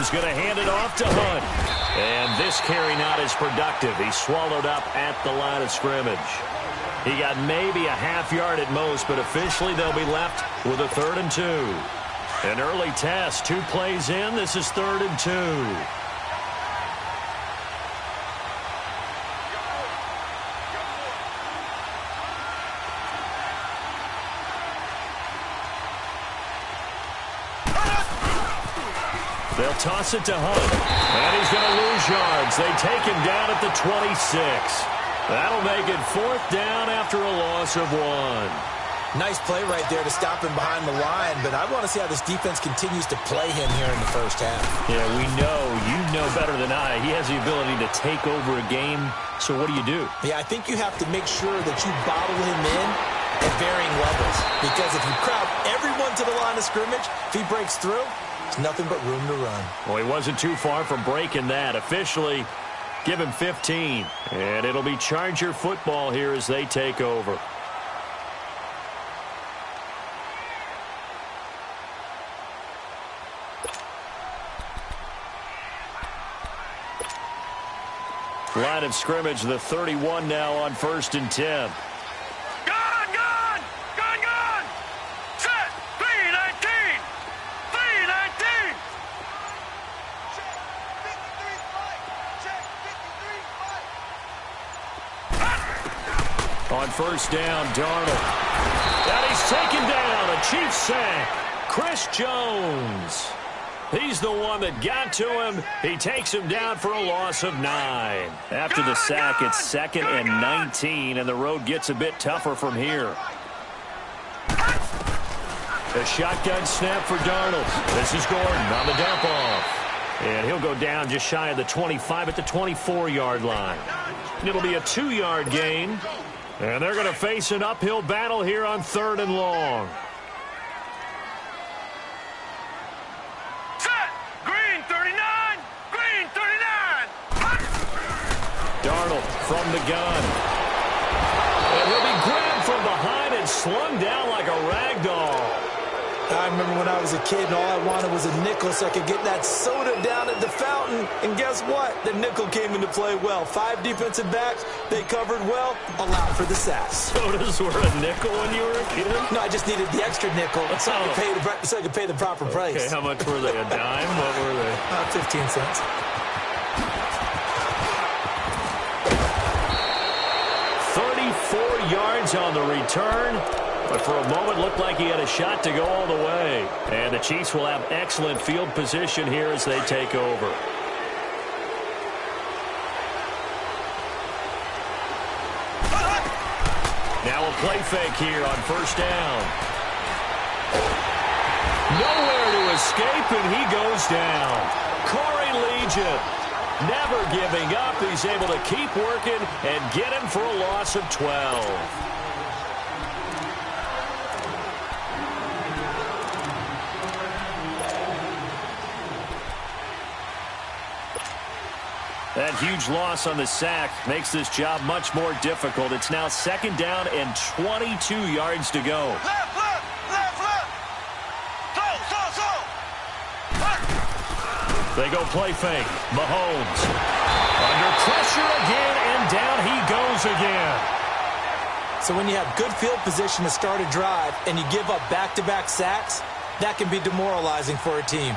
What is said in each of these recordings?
Mahomes going to hand it off to Hunt. And this carry not as productive. He's swallowed up at the line of scrimmage. He got maybe a half yard at most, but officially they'll be left with a 3rd and 2. An early test, 2 plays in. This is 3rd and 2. They'll toss it to Hunt, and he's going to lose yards. They take him down at the 26. That'll make it 4th down after a loss of 1. Nice play right there to stop him behind the line, but I want to see how this defense continues to play him here in the first half. Yeah, you know better than I. He has the ability to take over a game, so what do? Yeah, I think you have to make sure that you bottle him in at varying levels, because if you crowd everyone to the line of scrimmage, if he breaks through, there's nothing but room to run. Well, he wasn't too far from breaking that. Officially, give him 15. And it'll be Charger football here as they take over. Line of scrimmage, the 31 now on 1st and 10. On 1st down, Darnold. And he's taken down. A Chiefs sack. Chris Jones. He's the one that got to him. He takes him down for a loss of 9. After the sack, it's 2nd and 19, and the road gets a bit tougher from here. A shotgun snap for Darnold. This is Gordon on the dump off. And he'll go down just shy of the 25 at the 24-yard line. It'll be a 2-yard gain. And they're going to face an uphill battle here on 3rd and long. Set! Green 39! Green 39! Darnold from the gun. And he'll be grabbed from behind and slung down like a rag doll. I remember when I was a kid and all I wanted was a nickel so I could get that soda down at the fountain. And guess what? The nickel came into play well. 5 defensive backs, they covered well, allowed for the sacks. Sodas were a nickel when you were a kid? No, I just needed the extra nickel so I could pay the proper price. Okay, how much were they? A dime? What were they? 15 cents. Yards on the return, but for a moment looked like he had a shot to go all the way. And the Chiefs will have excellent field position here as they take over. Now a play fake here on 1st down. Nowhere to escape, and he goes down. Corey Legion. Never giving up. He's able to keep working and get him for a loss of 12. That huge loss on the sack makes this job much more difficult. It's now 2nd down and 22 yards to go. Left, left, left, left. So. They go play fake. Mahomes under pressure again, and down he goes again. So when you have good field position to start a drive and you give up back-to-back sacks, that can be demoralizing for a team.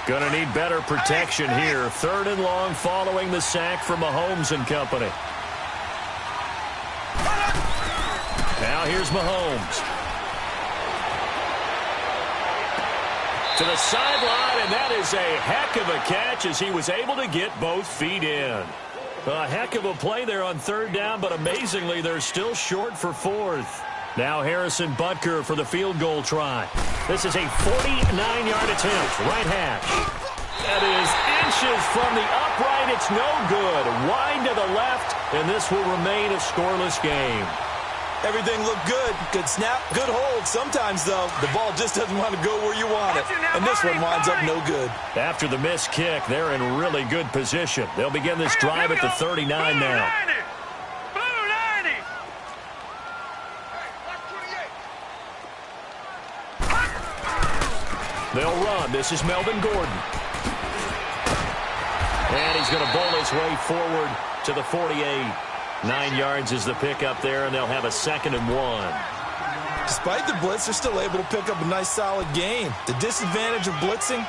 Going to need better protection here. 3rd and long following the sack from Mahomes and company. Now here's Mahomes. To the sideline, and that is a heck of a catch as he was able to get both feet in. A heck of a play there on 3rd down, but amazingly, they're still short for 4th. Now Harrison Butker for the field goal try. This is a 49-yard attempt, right hash. That is inches from the upright. It's no good. Wide to the left, and this will remain a scoreless game. Everything looked good. Good snap, good hold. Sometimes, though, the ball just doesn't want to go where you want it. And this one winds up no good. After the missed kick, they're in really good position. They'll begin this drive at the 39 now. They'll run. This is Melvin Gordon. And he's going to bowl his way forward to the 48. 9 yards is the pickup there, and they'll have a 2nd and 1. Despite the blitz, they're still able to pick up a nice, solid gain. The disadvantage of blitzing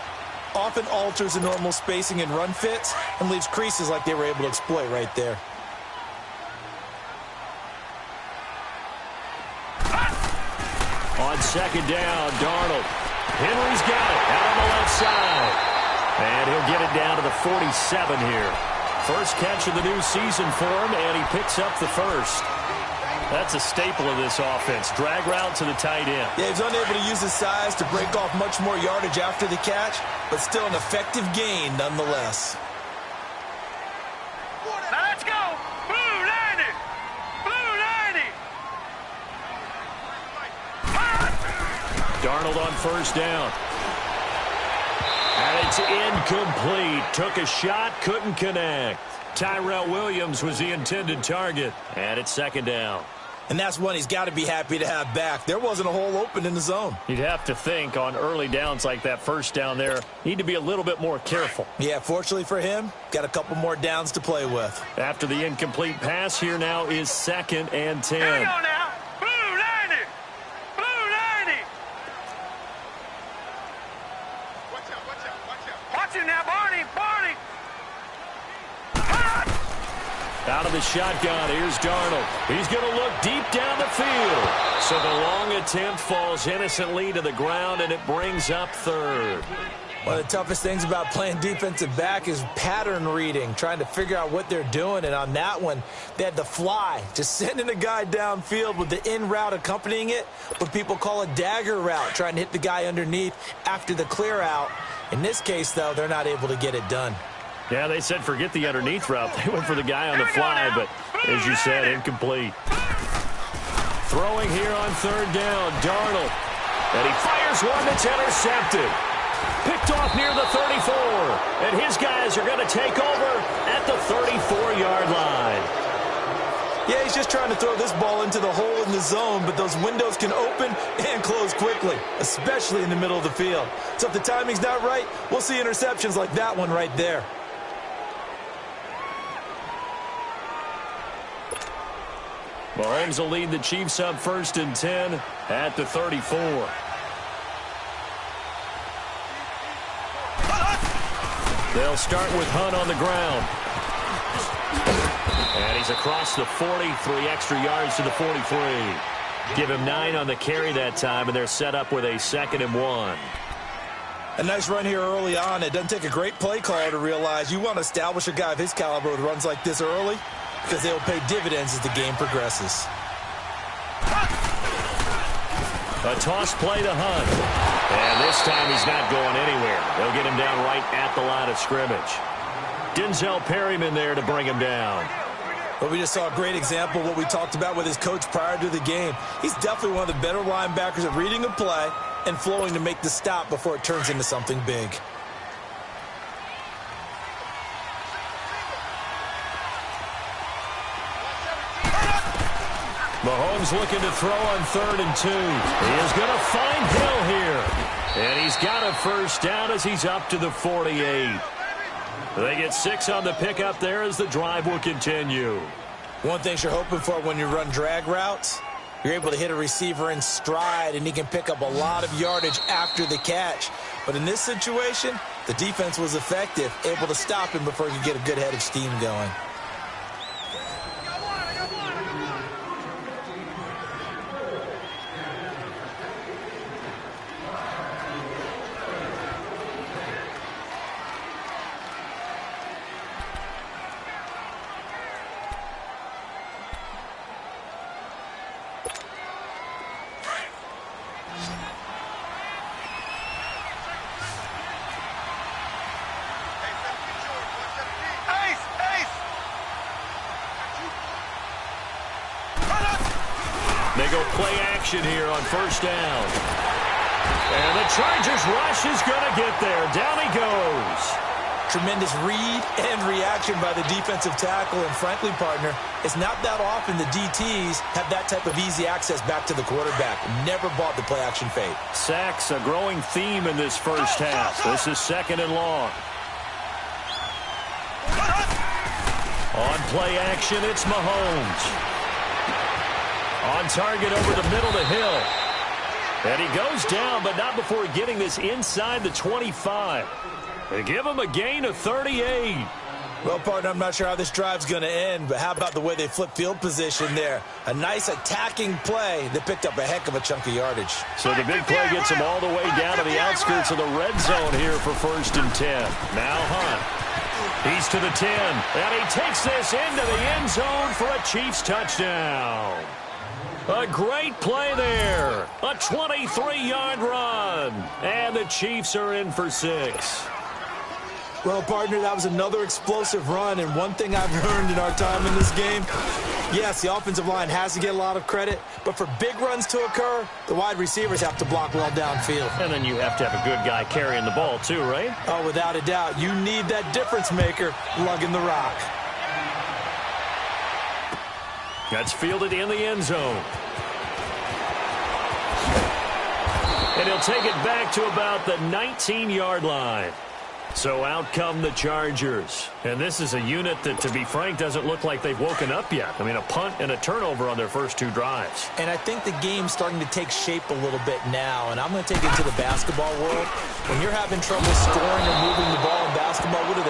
often alters the normal spacing and run fits and leaves creases like they were able to exploit right there. On 2nd down, Darnold. Henry's got it out on the left side. And he'll get it down to the 47 here. First catch of the new season for him, and he picks up the first. That's a staple of this offense. Drag route to the tight end. Yeah, he's unable to use his size to break off much more yardage after the catch, but still an effective gain nonetheless. Now let's go. Blue 90. Blue 90. Darnold on 1st down. And it's incomplete. Took a shot, couldn't connect. Tyrell Williams was the intended target. And it's 2nd down. And that's one he's got to be happy to have back. There wasn't a hole open in the zone. You'd have to think on early downs like that 1st down there, need to be a little bit more careful. Yeah, fortunately for him, got a couple more downs to play with. After the incomplete pass, here now is 2nd and 10. Here we go now. Blue 90. Blue 90. Watch out, watch out, watch out. Watch him now, Barney, Barney. Out of the shotgun, here's Darnold. He's going to look deep down the field. So the long attempt falls innocently to the ground, and it brings up 3rd. One of the toughest things about playing defensive back is pattern reading, trying to figure out what they're doing. And on that one, they had the fly, just sending a guy downfield with the in route accompanying it, what people call a dagger route, trying to hit the guy underneath after the clear out. In this case, though, they're not able to get it done. Yeah, they said forget the underneath route. They went for the guy on the fly, but as you said, incomplete. Throwing here on 3rd down, Darnold. And he fires one that's intercepted. Picked off near the 34. And his guys are going to take over at the 34-yard line. Yeah, he's just trying to throw this ball into the hole in the zone, but those windows can open and close quickly, especially in the middle of the field. So if the timing's not right, we'll see interceptions like that one right there. Mahomes will lead the Chiefs up 1st and 10 at the 34. They'll start with Hunt on the ground. And he's across the 40, 3 extra yards to the 43. Give him 9 on the carry that time, and they're set up with a 2nd and 1. A nice run here early on. It doesn't take a great play caller to realize you want to establish a guy of his caliber with runs like this early, because they'll pay dividends as the game progresses. A toss play to Hunt. And this time he's not going anywhere. They'll get him down right at the line of scrimmage. Denzel Perryman there to bring him down. But we just saw a great example of what we talked about with his coach prior to the game. He's definitely one of the better linebackers at reading a play and flowing to make the stop before it turns into something big. Mahomes looking to throw on 3rd and 2. He is going to find Hill here. And he's got a 1st down as he's up to the 48. They get 6 on the pickup there as the drive will continue. One thing you're hoping for when you run drag routes, you're able to hit a receiver in stride, and he can pick up a lot of yardage after the catch. But in this situation, the defense was effective, able to stop him before he could get a good head of steam going. They go play action here on 1st down. And the Chargers rush is going to get there. Down he goes. Tremendous read and reaction by the defensive tackle. And frankly, partner, it's not that often the DTs have that type of easy access back to the quarterback. Never bought the play-action fake. Sacks, a growing theme in this first half. This is 2nd and long. On play action, it's Mahomes. On target over the middle to Hill. And he goes down, but not before getting this inside the 25. They give him a gain of 38. Well, partner, I'm not sure how this drive's going to end, but how about the way they flip field position there? A nice attacking play that picked up a heck of a chunk of yardage. So the big play gets him all the way down to the outskirts of the red zone here for 1st and 10. Now Hunt. He's to the 10, and he takes this into the end zone for a Chiefs touchdown. A great play there. A 23-yard run. And the Chiefs are in for 6. Well, partner, that was another explosive run, and one thing I've learned in our time in this game, yes, the offensive line has to get a lot of credit, but for big runs to occur, the wide receivers have to block well downfield. And then you have to have a good guy carrying the ball too, right? Oh, without a doubt. You need that difference maker lugging the rock. That's fielded in the end zone. And he'll take it back to about the 19-yard line. So out come the Chargers. And this is a unit that, to be frank, doesn't look like they've woken up yet. I mean, a punt and a turnover on their first 2 drives. And I think the game's starting to take shape a little bit now. And I'm going to take it to the basketball world. When you're having trouble scoring or moving the ball in basketball, what do?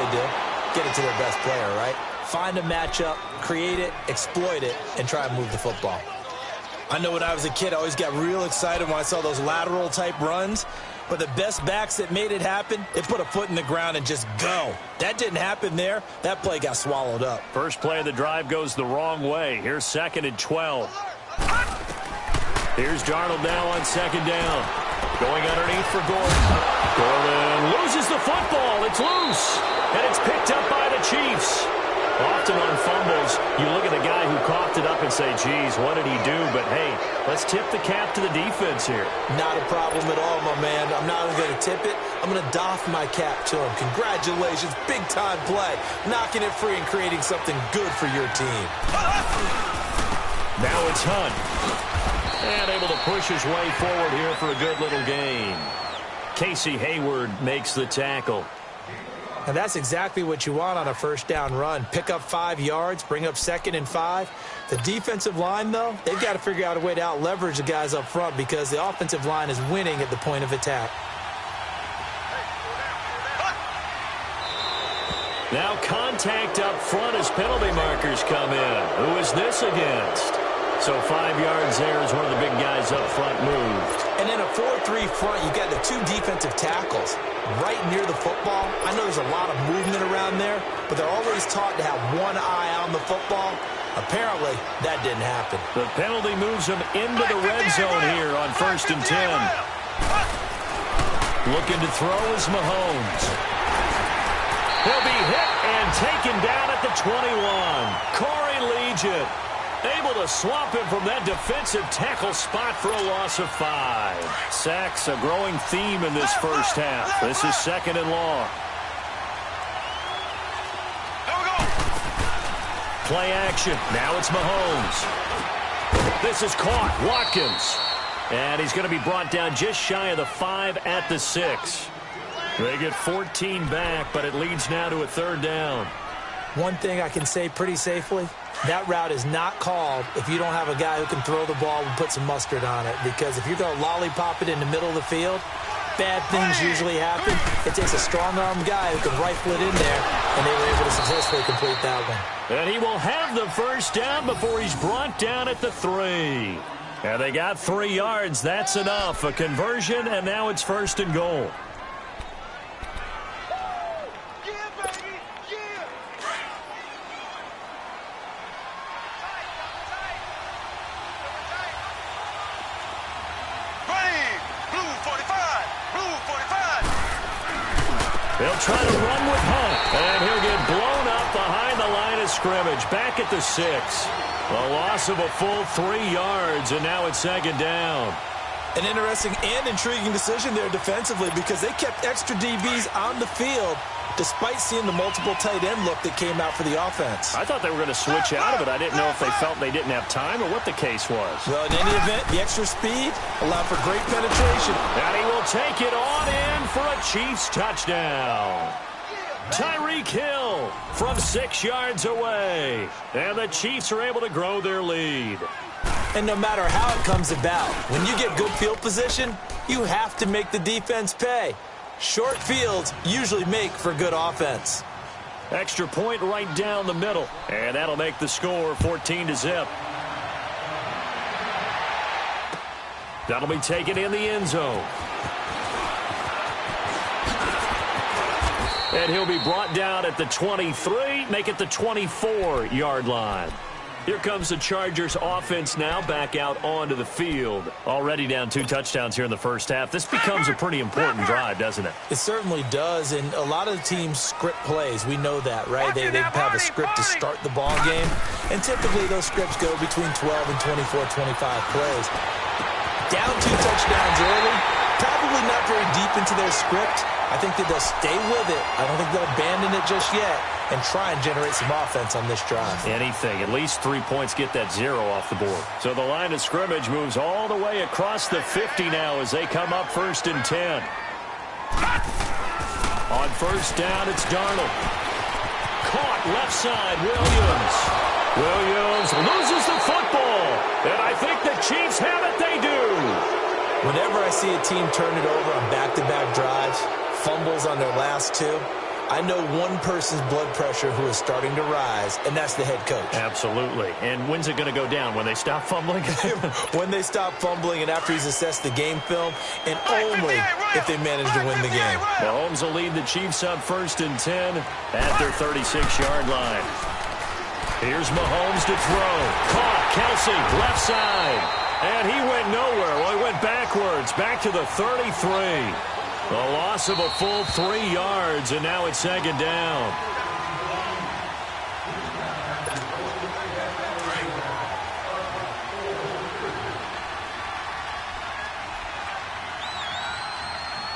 Get it to their best player, right? Find a matchup, create it, exploit it, and try and move the football. I know when I was a kid, I always got real excited when I saw those lateral-type runs. But the best backs that made it happen, they put a foot in the ground and just go. That didn't happen there. That play got swallowed up. First play of the drive goes the wrong way. Here's 2nd and 12. Here's Darnold now on 2nd down. Going underneath for Gordon. Gordon loses the football. It's loose. And it's picked up by the Chiefs. Often on fumbles, you look at the guy who coughed it up and say, geez, what did he do? But, hey, let's tip the cap to the defense here. Not a problem at all, my man. I'm not even going to tip it. I'm going to doff my cap to him. Congratulations. Big-time play. Knocking it free and creating something good for your team. Now it's Hunt. And able to push his way forward here for a good little gain. Casey Hayward makes the tackle. And that's exactly what you want on a first down run. Pick up 5 yards, bring up 2nd and 5. The defensive line, though, they've got to figure out a way to out-leverage the guys up front because the offensive line is winning at the point of attack. Now contact up front as penalty markers come in. Who is this against? So 5 yards there as one of the big guys up front moved. And in a 4-3 front, you've got the 2 defensive tackles right near the football. I know there's a lot of movement around there, but they're always taught to have one eye on the football. Apparently, that didn't happen. The penalty moves him into the red zone here on 1st and 10. Looking to throw is Mahomes. He'll be hit and taken down at the 21. Corey Legion able to swap him from that defensive tackle spot for a loss of 5. Sacks, a growing theme in this first half. This is 2nd and long. Play action. Now it's Mahomes. This is caught. Watkins. And he's going to be brought down just shy of the 5 at the 6. They get 14 back, but it leads now to a 3rd down. One thing I can say pretty safely, that route is not called if you don't have a guy who can throw the ball and put some mustard on it. Because if you're going to lollipop it in the middle of the field, bad things usually happen. It takes a strong-armed guy who can rifle it in there, and they were able to successfully complete that one. And he will have the first down before he's brought down at the 3. And they got 3 yards. That's enough. A conversion, and now it's 1st and goal. They'll try to run with Hunt, and he'll get blown up behind the line of scrimmage. Back at the 6. A loss of a full 3 yards, and now it's 2nd down. An interesting and intriguing decision there defensively because they kept extra DBs on the field despite seeing the multiple tight end look that came out for the offense. I thought they were going to switch out of it. I didn't know if they felt they didn't have time or what the case was. Well, in any event, the extra speed allowed for great penetration. And he will take it on in for a Chiefs touchdown. Tyreek Hill from 6 yards away. And the Chiefs are able to grow their lead. And no matter how it comes about, when you get good field position, you have to make the defense pay. Short fields usually make for good offense. Extra point right down the middle. And that'll make the score 14-0. That'll be taken in the end zone. And he'll be brought down at the 23, make it the 24-yard line. Here comes the Chargers offense now back out onto the field. Already down 2 touchdowns here in the first half. This becomes a pretty important drive, doesn't it? It certainly does, and a lot of the teams script plays. We know that, right? They have a script to start the ball game, and typically those scripts go between 12 and 24, 25 plays. Down 2 touchdowns early, probably not very deep into their script. I think that they'll stay with it. I don't think they'll abandon it just yet and try and generate some offense on this drive. Anything. At least 3 points, get that 0 off the board. So the line of scrimmage moves all the way across the 50 now as they come up 1st and 10. On 1st down, it's Darnold. Caught left side, Williams. Williams loses the football. And I think the Chiefs have it. They do. Whenever I see a team turn it over on back-to-back drives, fumbles on their last 2, I know one person's blood pressure who is starting to rise, and that's the head coach. Absolutely. And when's it going to go down? When they stop fumbling? When they stop fumbling and after he's assessed the game film, and only if they manage to win the game. Mahomes will lead the Chiefs up 1st and 10 at their 36-yard line. Here's Mahomes to throw. Caught. Kelsey, left side. And he went nowhere. Well, he went backwards, back to the 33. A loss of a full 3 yards, and now it's 2nd down.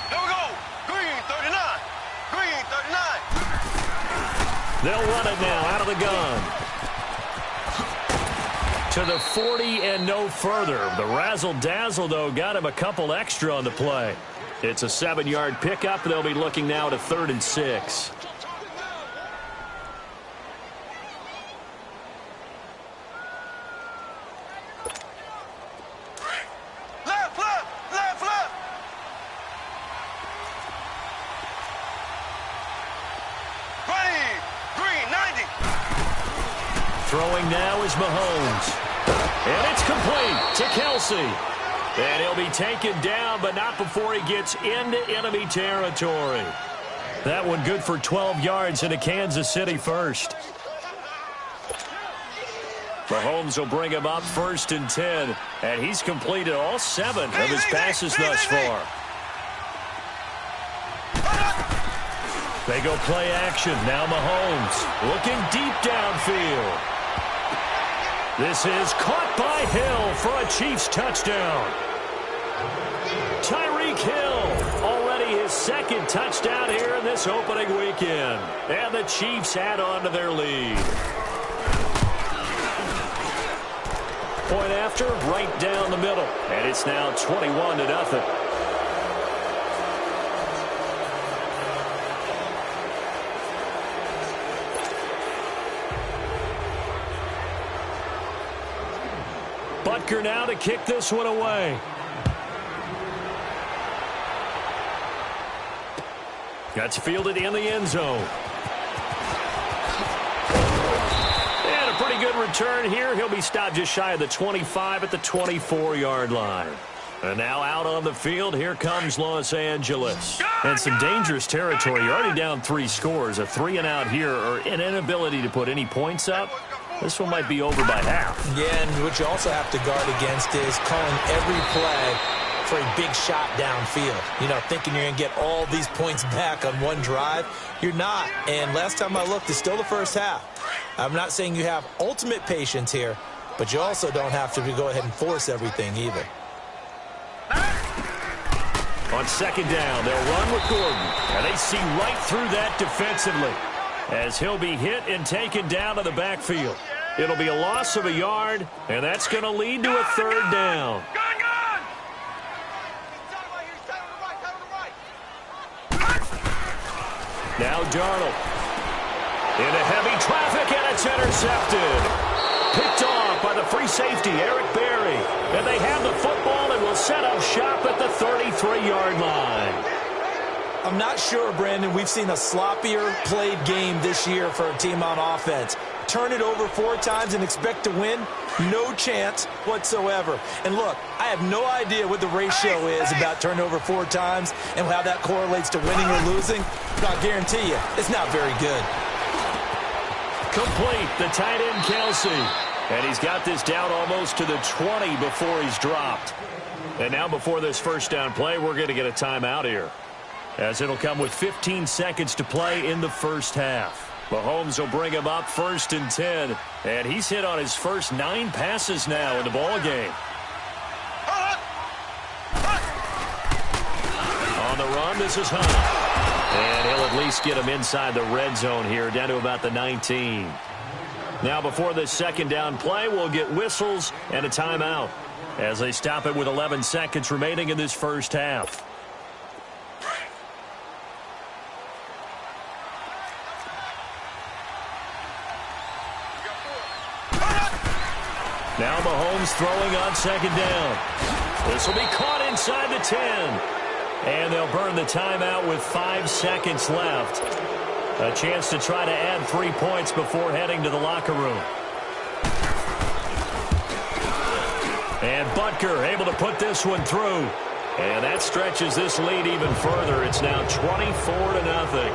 There we go. Green 39. Green 39. They'll run it now out of the gun. To the 40 and no further. The razzle-dazzle, though, got him a couple extra on the play. It's a 7-yard pickup. They'll be looking now to 3rd and 6. Left, left, left, left. Green 90. Throwing now is Mahomes. And it's complete to Kelsey. And he'll be taken down, but not before he gets into enemy territory. That one good for 12 yards into Kansas City first. Mahomes will bring him up 1st and 10. And he's completed all 7 of his passes thus far. They go play action. Now Mahomes looking deep downfield. This is caught by Hill for a Chiefs touchdown. Tyreek Hill, already his 2nd touchdown here in this opening weekend. And the Chiefs add on to their lead. Point after, right down the middle. And it's now 21-0. Butker now to kick this one away. That's fielded in the end zone. And a pretty good return here. He'll be stopped just shy of the 25 at the 24-yard line. And now out on the field, here comes Los Angeles. And some dangerous territory. You're already down 3 scores. A 3-and-out here, or an inability to put any points up. This one might be over by half. Yeah, and what you also have to guard against is calling every play for a big shot downfield. You know, thinking you're going to get all these points back on one drive. You're not. And last time I looked, it's still the first half. I'm not saying you have ultimate patience here, but you also don't have to go ahead and force everything either. On second down, they'll run with Gordon. And they see right through that defensively as he'll be hit and taken down to the backfield. It'll be a loss of a yard, and that's going to lead to a third down. Now Darnold. Into heavy traffic, and it's intercepted. Picked off by the free safety, Eric Berry. And they have the football and will set up shop at the 33-yard line. I'm not sure, Brandon, we've seen a sloppier played game this year for a team on offense. Turn it over 4 times and expect to win? No chance whatsoever. And look, I have no idea what the ratio is about turnover 4 times and how that correlates to winning or losing. But I guarantee you, it's not very good. Complete, the tight end Kelsey. And he's got this down almost to the 20 before he's dropped. And now before this first down play, we're going to get a timeout here, as it'll come with 15 seconds to play in the first half. Mahomes will bring him up 1st and 10. And he's hit on his first 9 passes now in the ball game. On the run, this is Hunt. And he'll at least get him inside the red zone here, down to about the 19. Now before this second down play, we'll get whistles and a timeout as they stop it with 11 seconds remaining in this first half. Now Mahomes throwing on second down. This will be caught inside the 10. And they'll burn the timeout with 5 seconds left. A chance to try to add 3 points before heading to the locker room. And Butker able to put this one through. And that stretches this lead even further. It's now 24-0.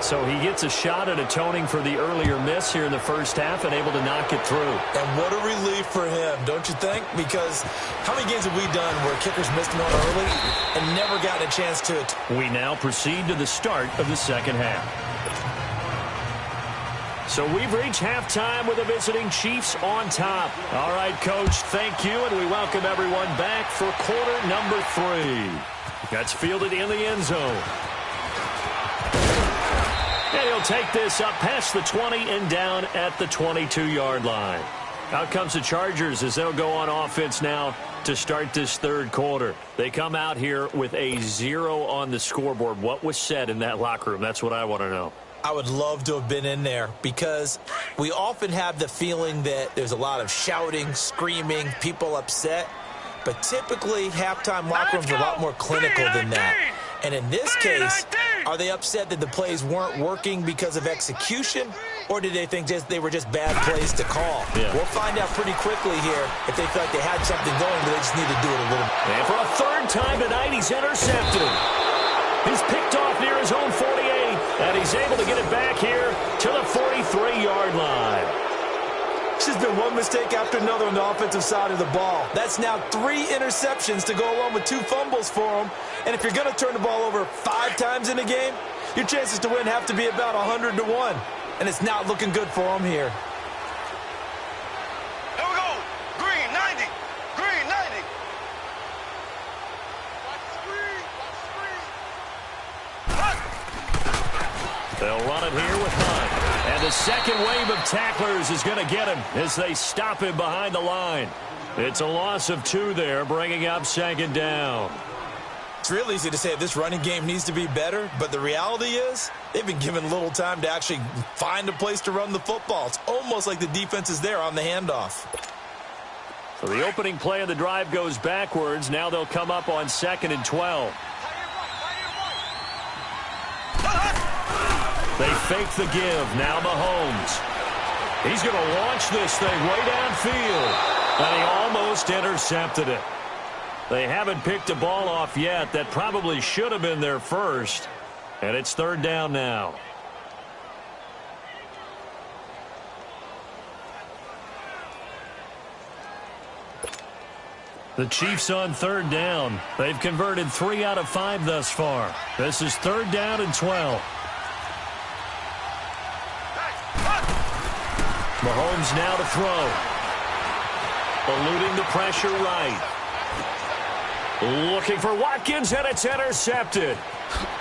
So he gets a shot at atoning for the earlier miss here in the first half and able to knock it through. And what a relief for him, don't you think? Because how many games have we done where kickers missed one early and never gotten a chance to it? We now proceed to the start of the second half. So we've reached halftime with the visiting Chiefs on top. All right, Coach, thank you, and we welcome everyone back for quarter number 3. That's fielded in the end zone. And he'll take this up past the 20 and down at the 22-yard line. Out comes the Chargers as they'll go on offense now to start this third quarter. They come out here with a 0 on the scoreboard. What was said in that locker room? That's what I want to know. I would love to have been in there because we often have the feeling that there's a lot of shouting, screaming, people upset. But typically, halftime locker rooms are a lot more clinical than that. And in this case, are they upset that the plays weren't working because of execution, or did they think they were just bad plays to call? Yeah. We'll find out pretty quickly here if they feel like they had something going, but they just need to do it a little bit. And for a third time tonight, he's intercepted. He's picked off near his own 48, and he's able to get it back here to the 43-yard line. This has been one mistake after another on the offensive side of the ball. That's now 3 interceptions to go along with 2 fumbles for him. And if you're going to turn the ball over 5 times in a game, your chances to win have to be about 100-1. And it's not looking good for him here. Here we go. Green 90. Green 90. Watch the screen. Watch the screen. They'll run it here with Hunt. And the second wave of tacklers is going to get him as they stop him behind the line. It's a loss of 2 there, bringing up second down. It's real easy to say this running game needs to be better, but the reality is they've been given little time to actually find a place to run the football. It's almost like the defense is there on the handoff. So the opening play of the drive goes backwards. Now they'll come up on 2nd and 12. They fake the give. Now Mahomes. He's going to launch this thing way downfield. And he almost intercepted it. They haven't picked a ball off yet. That probably should have been their first. And it's third down now. The Chiefs on third down. They've converted 3 out of 5 thus far. This is third down and 12. Mahomes now to throw. Eluding the pressure right. Looking for Watkins, and it's intercepted.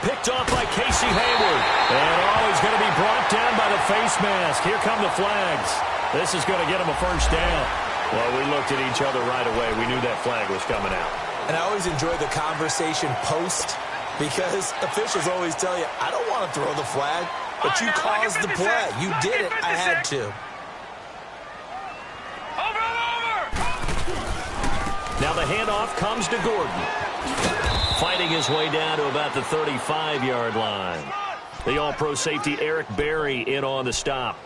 Picked off by Casey Hayward. And he's going to be brought down by the face mask. Here come the flags. This is going to get him a first down. Well, we looked at each other right away. We knew that flag was coming out. And I always enjoy the conversation post because officials always tell you, I don't want to throw the flag, but you caused the play. You did it. I had to. Now the handoff comes to Gordon. Fighting his way down to about the 35-yard line. The all-pro safety Eric Berry in on the stop.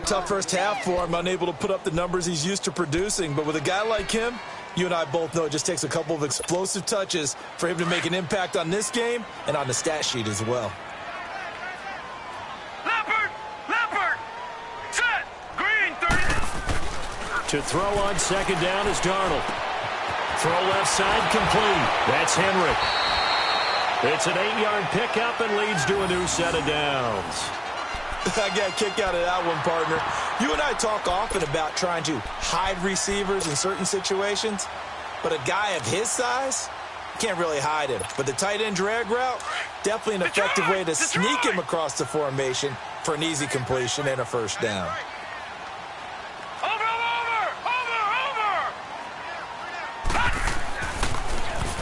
Tough first half for him, unable to put up the numbers he's used to producing. But with a guy like him, you and I both know it just takes a couple of explosive touches for him to make an impact on this game and on the stat sheet as well. Leopard, set, green, 30. To throw on second down is Darnold. Throw left side complete. That's Henry. It's an 8-yard pickup and leads to a new set of downs. I got a kick out of that one, partner. You and I talk often about trying to hide receivers in certain situations, but a guy of his size can't really hide him. But the tight end drag route, definitely an effective way to sneak him across the formation for an easy completion and a first down.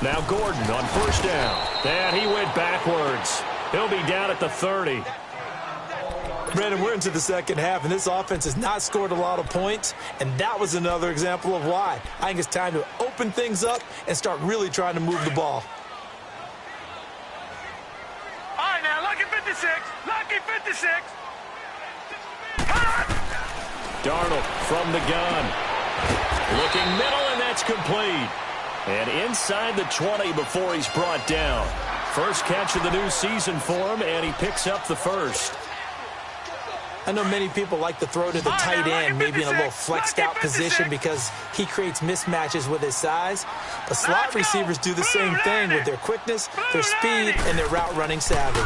Now Gordon on first down. And he went backwards. He'll be down at the 30. Brandon, we're into the second half, and this offense has not scored a lot of points, and that was another example of why. I think it's time to open things up and start really trying to move the ball. All right, now, lucky 56. Lucky 56. Darnold from the gun. Looking middle, and that's complete. And inside the 20 before he's brought down. First catch of the new season for him, and he picks up the first. I know many people like to throw to the tight end, maybe in a little flexed out position because he creates mismatches with his size. But slot receivers do the same thing with their quickness, their speed, and their route running savvy.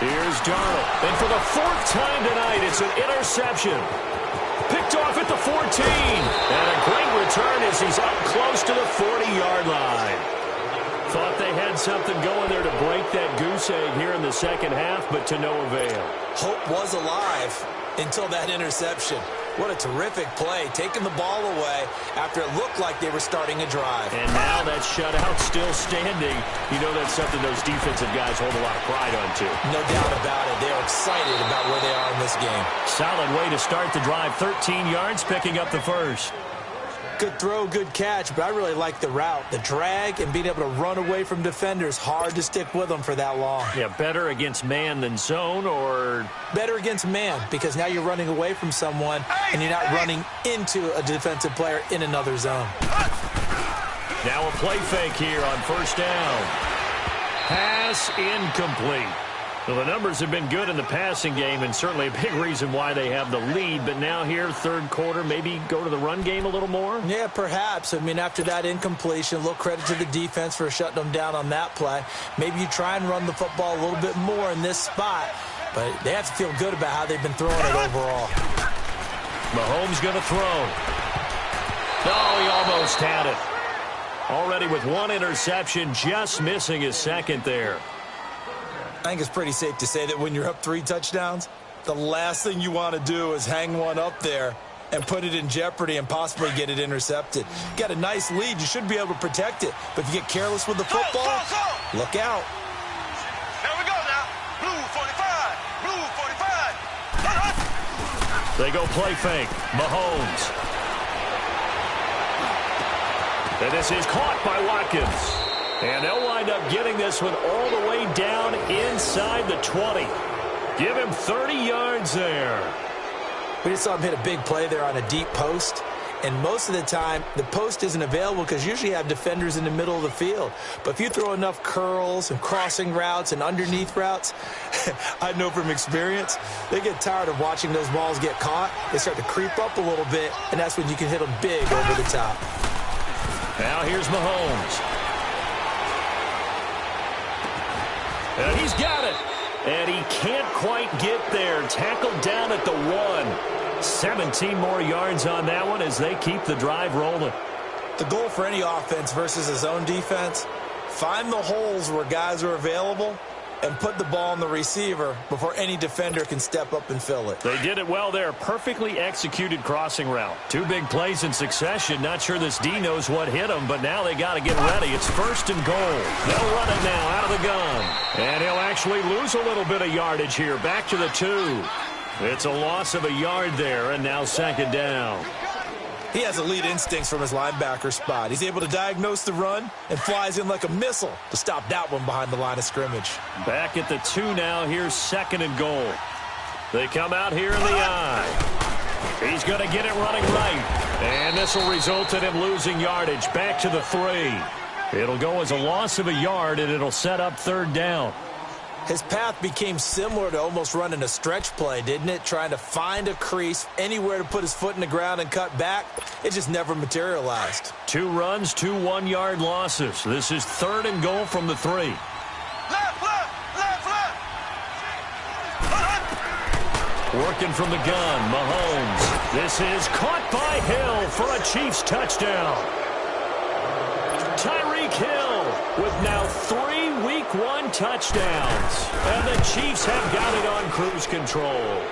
Here's Darnold. And for the fourth time tonight, it's an interception. Picked off at the 14. And a great return as he's up close to the 40-yard line. Thought they had something going there to break that goose egg here in the second half, but to no avail. Hope was alive until that interception. What a terrific play, taking the ball away after it looked like they were starting a drive. And now that shutout still standing. You know that's something those defensive guys hold a lot of pride on, too. No doubt about it. They are excited about where they are in this game. Solid way to start the drive. 13 yards, picking up the first. Good throw, good catch, but I really like the route. The drag and being able to run away from defenders. Hard to stick with them for that long. Yeah, better against man than zone, or? Better against man, because now you're running away from someone and you're not running into a defensive player in another zone. Now a play fake here on first down. Pass incomplete. Well, the numbers have been good in the passing game, and certainly a big reason why they have the lead. But now here, third quarter, maybe go to the run game a little more? Yeah, perhaps. I mean, after that incompletion, a little credit to the defense for shutting them down on that play. Maybe you try and run the football a little bit more in this spot, but they have to feel good about how they've been throwing it overall. Mahomes going to throw. Oh, he almost had it. Already with one interception, just missing his second there. I think it's pretty safe to say that when you're up 3 touchdowns, the last thing you want to do is hang one up there and put it in jeopardy and possibly get it intercepted. Got a nice lead. You should be able to protect it. But if you get careless with the football, look out. There we go now. Blue 45. Blue 45. They go play fake. Mahomes. And this is caught by Watkins. And they'll wind up getting this one all the way down inside the 20. Give him 30 yards there. We just saw him hit a big play there on a deep post. And most of the time, the post isn't available because usually you have defenders in the middle of the field. But if you throw enough curls and crossing routes and underneath routes, I know from experience, they get tired of watching those balls get caught. They start to creep up a little bit, and that's when you can hit them big over the top. Now here's Mahomes. And he's got it. And he can't quite get there. Tackled down at the 1. 17 more yards on that one as they keep the drive rolling. The goal for any offense versus a zone defense, find the holes where guys are available and put the ball on the receiver before any defender can step up and fill it. They did it well there. Perfectly executed crossing route. 2 big plays in succession. Not sure this D knows what hit him, but now they got to get ready. It's 1st and goal. They'll run it now out of the gun. And he'll actually lose a little bit of yardage here. Back to the 2. It's a loss of a yard there, and now 2nd down. He has elite instincts from his linebacker spot. He's able to diagnose the run and flies in like a missile to stop that one behind the line of scrimmage. Back at the 2 now. Here's 2nd and goal. They come out here in the I. He's going to get it running right. And this will result in him losing yardage. Back to the 3. It'll go as a loss of a yard, and it'll set up 3rd down. His path became similar to almost running a stretch play, didn't it? Trying to find a crease, anywhere to put his foot in the ground and cut back. It just never materialized. 2 runs, 2 one-yard losses. This is 3rd and goal from the 3. Left, left, left, left. Working from the gun, Mahomes. This is caught by Hill for a Chiefs touchdown. Tyreek Hill with now 3 Week 1 touchdowns. And the Chiefs have got it on cruise control.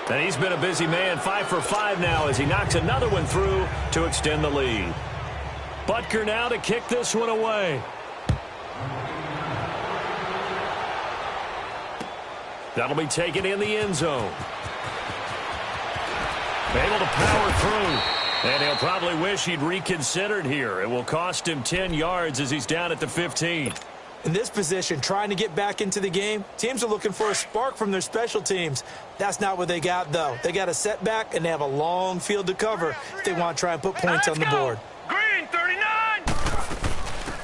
And he's been a busy man, 5 for 5 now as he knocks another one through to extend the lead. Butker now to kick this one away. That'll be taken in the end zone. Able to power through. And he'll probably wish he'd reconsidered here. It will cost him 10 yards as he's down at the 15. In this position, trying to get back into the game, teams are looking for a spark from their special teams. That's not what they got, though. They got a setback, and they have a long field to cover if they want to try and put points on the board. Green, 39.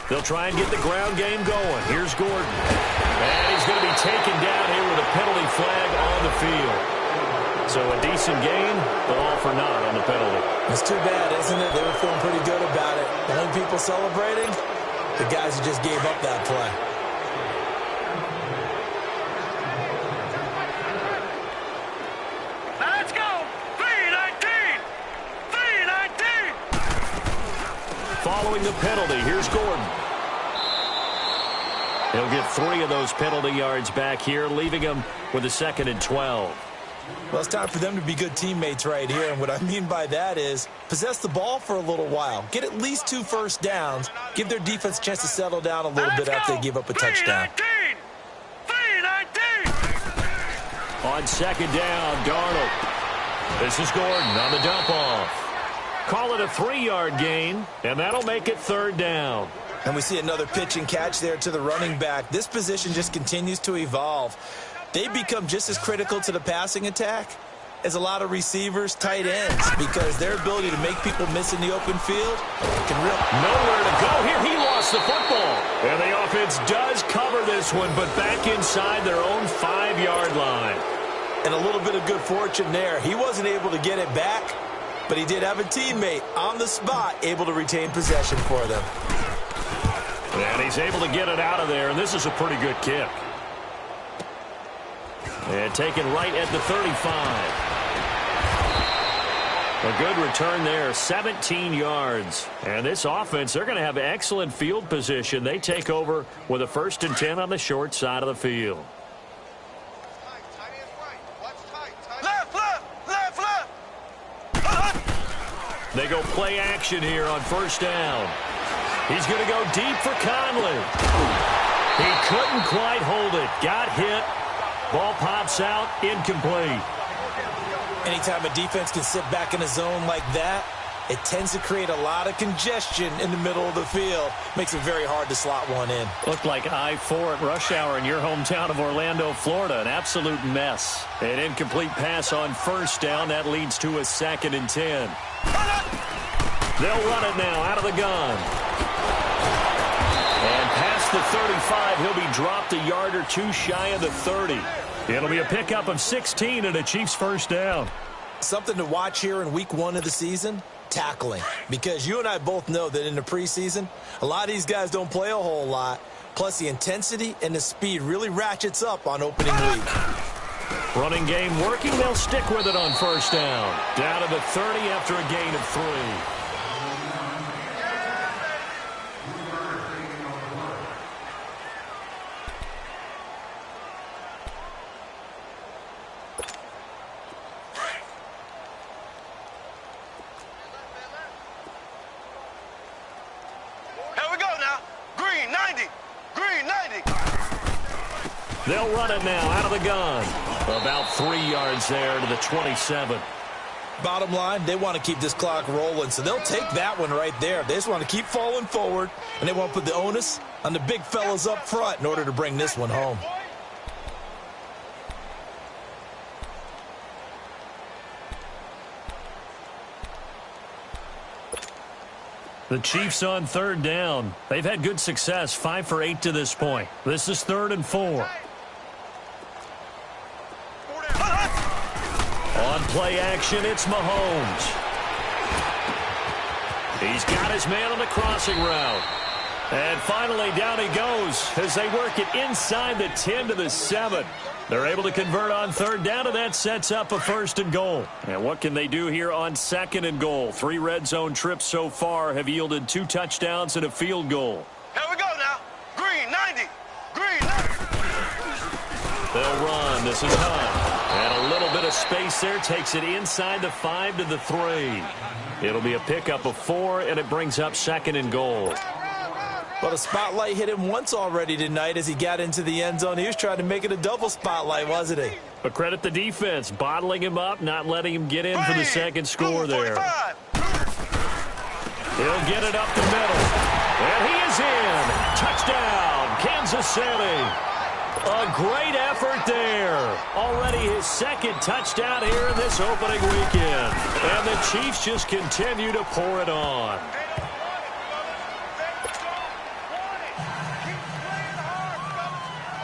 They'll try and get the ground game going. Here's Gordon. And he's going to be taken down here with a penalty flag on the field. So a decent gain, but all for naught on the penalty. It's too bad, isn't it? They were feeling pretty good about it. The only people celebrating, the guys who just gave up that play. Let's go. 319. 319. Following the penalty, here's Gordon. He'll get 3 of those penalty yards back here, leaving him with a 2nd and 12. Well, it's time for them to be good teammates right here, and what I mean by that is possess the ball for a little while. Get at least 2 first downs. Give their defense a chance to settle down a little bit after they give up a touchdown. 319. On 2nd down, Darnold. This is Gordon on the dump off. Call it a 3-yard gain, and that'll make it 3rd down. And we see another pitch and catch there to the running back. This position just continues to evolve. They become just as critical to the passing attack as a lot of receivers, tight ends, because their ability to make people miss in the open field can really... Nowhere to go here. He lost the football. And the offense does cover this one, but back inside their own 5-yard line. And a little bit of good fortune there. He wasn't able to get it back, but he did have a teammate on the spot able to retain possession for them. And he's able to get it out of there, and this is a pretty good kick. And taken right at the 35. A good return there, 17 yards. And this offense, they're going to have excellent field position. They take over with a 1st and 10 on the short side of the field. Left, left, left, left. They go play action here on 1st down. He's going to go deep for Conley. He couldn't quite hold it. Got hit. Ball pops out, incomplete. Anytime a defense can sit back in a zone like that, it tends to create a lot of congestion in the middle of the field. Makes it very hard to slot one in. Looked like I-4 at rush hour in your hometown of Orlando, Florida. An absolute mess. An incomplete pass on 1st down. That leads to a 2nd and 10. They'll run it now out of the gun. And past the 35, he'll be dropped a yard or 2 shy of the 30. It'll be a pickup of 16 and a Chiefs 1st down. Something to watch here in week 1 of the season, tackling. Because you and I both know that in the preseason, a lot of these guys don't play a whole lot. Plus, the intensity and the speed really ratchets up on opening week. Running game working. They'll stick with it on 1st down. Down to the 30 after a gain of 3. They'll run it now out of the gun. About 3 yards there to the 27. Bottom line, they want to keep this clock rolling, so they'll take that one right there. They just want to keep falling forward, and they want to put the onus on the big fellas up front in order to bring this one home. The Chiefs on third down. They've had good success, 5 for 8 to this point. This is 3rd and 4. On play action, it's Mahomes. He's got his man on the crossing route. And finally, down he goes as they work it inside the 10 to the 7. They're able to convert on third down, and that sets up a 1st and goal. And what can they do here on 2nd and goal? 3 red zone trips so far have yielded 2 touchdowns and a field goal. Here we go now. Green, 90. Green, 90. They'll run. This is Hunt. And a little bit of space there takes it inside the 5 to the 3. It'll be a pickup of 4, and it brings up 2nd and goal. Well, the spotlight hit him once already tonight as he got into the end zone. He was trying to make it a double spotlight, wasn't he? But credit the defense, bottling him up, not letting him get in for the second score there. He'll get it up the middle. And he is in. Touchdown, Kansas City. A great effort there. Already his 2nd touchdown here in this opening weekend. And the Chiefs just continue to pour it on.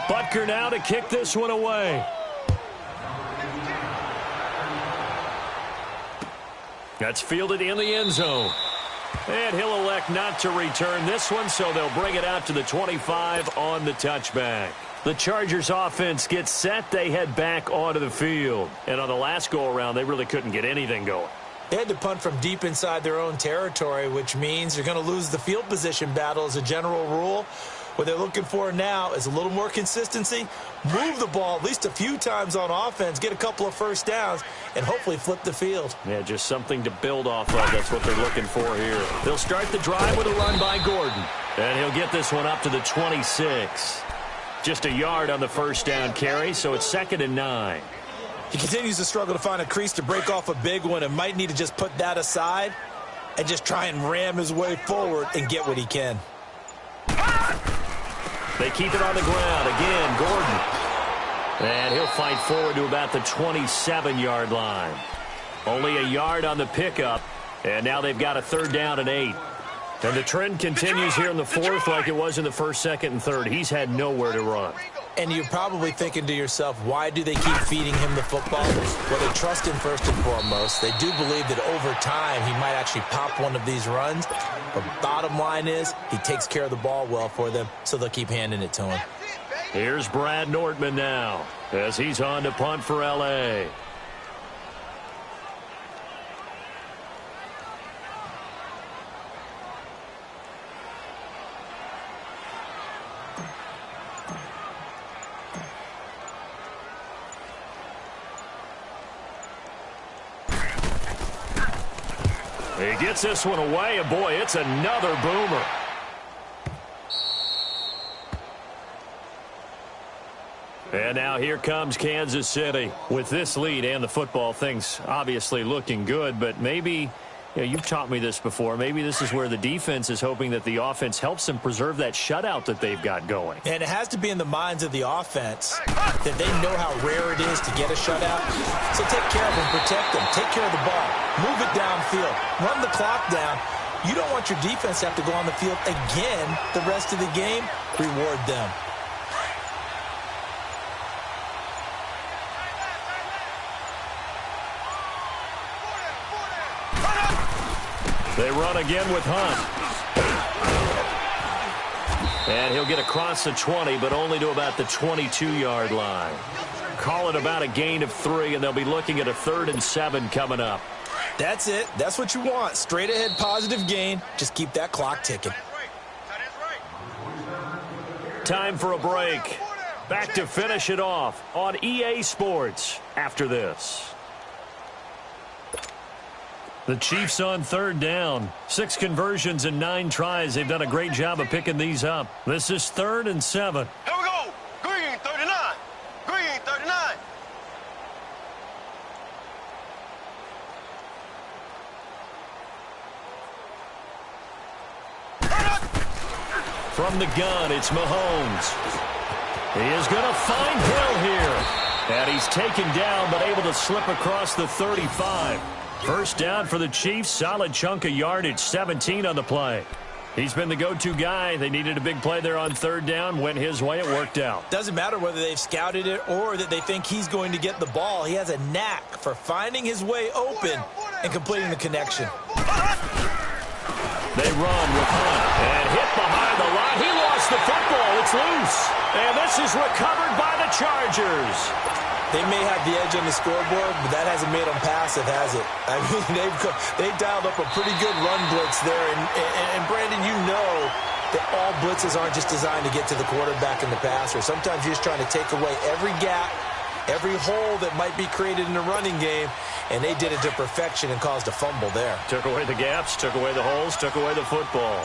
Butker now to kick this one away. That's fielded in the end zone. And he'll elect not to return this one, so they'll bring it out to the 25 on the touchback. The Chargers offense gets set. They head back onto the field. And on the last go-around, they really couldn't get anything going. They had to punt from deep inside their own territory, which means you're going to lose the field position battle as a general rule. What they're looking for now is a little more consistency, move the ball at least a few times on offense, get a couple of first downs, and hopefully flip the field. Yeah, just something to build off of. That's what they're looking for here. They'll start the drive with a run by Gordon. And he'll get this one up to the 26. Just a yard on the first down carry, so it's 2nd and 9. He continues to struggle to find a crease to break off a big one and might need to just put that aside and just try and ram his way forward and get what he can. They keep it on the ground. Again, Gordon. And he'll fight forward to about the 27-yard line. Only a yard on the pickup. And now they've got a 3rd down and 8. And the trend continues here in the 4th like it was in the 1st, 2nd, and 3rd. He's had nowhere to run. And you're probably thinking to yourself, why do they keep feeding him the football? Well, they trust him first and foremost. They do believe that over time he might actually pop one of these runs. But bottom line is he takes care of the ball well for them, so they'll keep handing it to him. Here's Brad Nortman now as he's on to punt for L.A. He gets this one away, and boy, it's another boomer. And now here comes Kansas City. With this lead and the football, things obviously looking good, but maybe, you've taught me this before, maybe this is where the defense is hoping that the offense helps them preserve that shutout that they've got going. And it has to be in the minds of the offense that they know how rare it is to get a shutout. So take care of them, protect them, take care of the ball, move it downfield, run the clock down. You don't want your defense to have to go on the field again the rest of the game. Reward them. They run again with Hunt. And he'll get across the 20, but only to about the 22-yard line. Call it about a gain of 3, and they'll be looking at a 3rd and 7 coming up. That's it. That's what you want. Straight ahead, positive gain. Just keep that clock ticking. Time for a break. Back to finish it off on EA Sports after this. The Chiefs on 3rd down. 6 conversions and 9 tries. They've done a great job of picking these up. This is 3rd and 7. Here we go. Green, 39. From the gun, it's Mahomes. He is going to find Hill here. And he's taken down, but able to slip across the 35. First down for the Chiefs. Solid chunk of yardage, 17 on the play. He's been the go-to guy. They needed a big play there on third down. Went his way. It worked out. Doesn't matter whether they've scouted it or that they think he's going to get the ball. He has a knack for finding his way open and completing the connection. They run with Hunt. And hit behind the line. He lost the football. It's loose. And this is recovered by the Chargers. They may have the edge on the scoreboard, but that hasn't made them passive, has it? I mean, they've dialed up a pretty good run blitz there. And Brandon, you know that all blitzes aren't just designed to get to the quarterback in the passer. Sometimes you're just trying to take away every gap, every hole that might be created in the running game, and they did it to perfection and caused a fumble there. Took away the gaps, took away the holes, took away the football.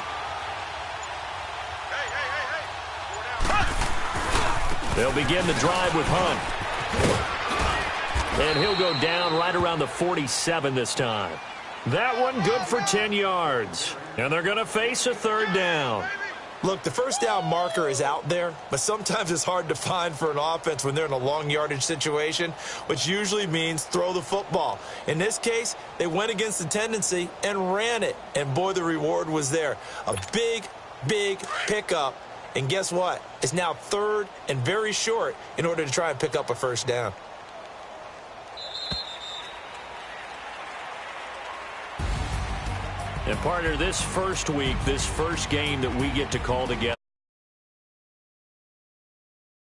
They'll begin the drive with Hunt. And he'll go down right around the 47 this time. That one good for 10 yards. And they're going to face a third down. Look, the first down marker is out there, but sometimes it's hard to find for an offense when they're in a long yardage situation, which usually means throw the football. In this case, they went against the tendency and ran it. And boy, the reward was there. A big, big pickup. And guess what? It's now third and very short in order to try and pick up a first down. And partner, this first week, this first game that we get to call together,